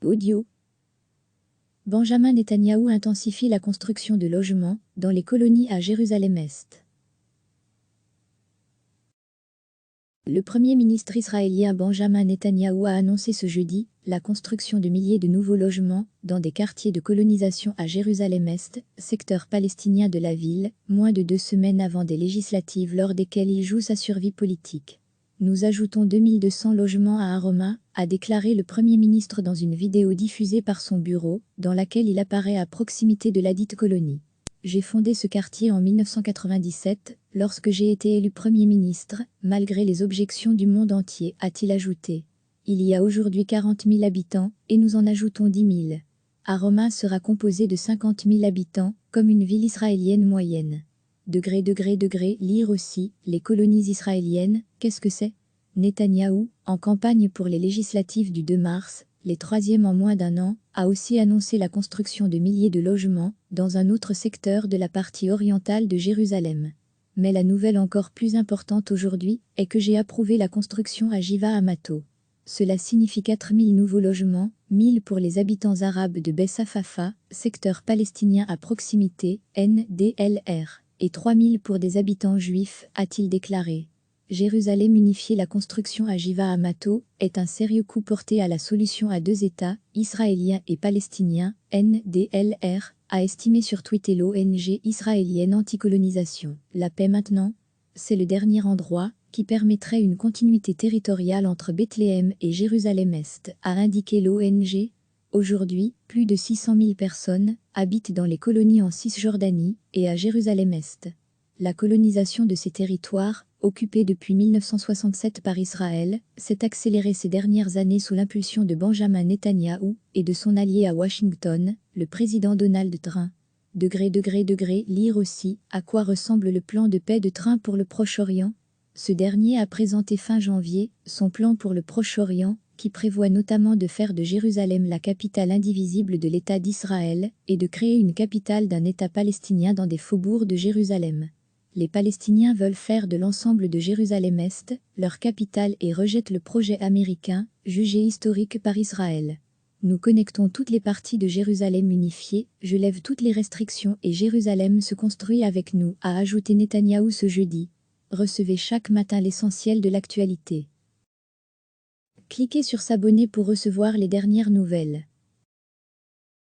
Audio. Benjamin Netanyahou intensifie la construction de logements dans les colonies à Jérusalem-Est. Le Premier ministre israélien Benjamin Netanyahou a annoncé ce jeudi la construction de milliers de nouveaux logements dans des quartiers de colonisation à Jérusalem-Est, secteur palestinien de la ville, moins de 2 semaines avant des législatives lors desquelles il joue sa survie politique. Nous ajoutons 2200 logements à Aroma, a déclaré le Premier ministre dans une vidéo diffusée par son bureau, dans laquelle il apparaît à proximité de ladite colonie. J'ai fondé ce quartier en 1997, lorsque j'ai été élu Premier ministre, malgré les objections du monde entier, a-t-il ajouté. Il y a aujourd'hui 40 000 habitants, et nous en ajoutons 10 000. Aroma sera composé de 50 000 habitants, comme une ville israélienne moyenne. Lire aussi, les colonies israéliennes, qu'est-ce que c'est? Netanyahou, en campagne pour les législatives du 2 mars, les troisièmes en moins d'un an, a aussi annoncé la construction de milliers de logements dans un autre secteur de la partie orientale de Jérusalem. Mais la nouvelle encore plus importante aujourd'hui est que j'ai approuvé la construction à Givat Hamato. Cela signifie 4 000 nouveaux logements, 1 000 pour les habitants arabes de Bessafafa, secteur palestinien à proximité, NDLR, et 3 000 pour des habitants juifs, a-t-il déclaré. Jérusalem unifiée. La construction à Givat Hamato est un sérieux coup porté à la solution à 2 États, israélien et palestinien, NDLR, a estimé sur Twitter l'ONG israélienne anticolonisation. La paix maintenant? C'est le dernier endroit qui permettrait une continuité territoriale entre Bethléem et Jérusalem-Est, a indiqué l'ONG. Aujourd'hui, plus de 600 000 personnes habitent dans les colonies en Cisjordanie et à Jérusalem-Est. La colonisation de ces territoires, occupés depuis 1967 par Israël, s'est accélérée ces dernières années sous l'impulsion de Benjamin Netanyahou et de son allié à Washington, le président Donald Trump. Lire aussi, à quoi ressemble le plan de paix de Trump pour le Proche-Orient? Ce dernier a présenté fin janvier son plan pour le Proche-Orient, qui prévoit notamment de faire de Jérusalem la capitale indivisible de l'État d'Israël et de créer une capitale d'un État palestinien dans des faubourgs de Jérusalem. Les Palestiniens veulent faire de l'ensemble de Jérusalem-Est leur capitale et rejettent le projet américain, jugé historique par Israël. Nous connectons toutes les parties de Jérusalem unifiées, je lève toutes les restrictions et Jérusalem se construit avec nous, a ajouté Netanyahou ce jeudi. Recevez chaque matin l'essentiel de l'actualité. Cliquez sur s'abonner pour recevoir les dernières nouvelles.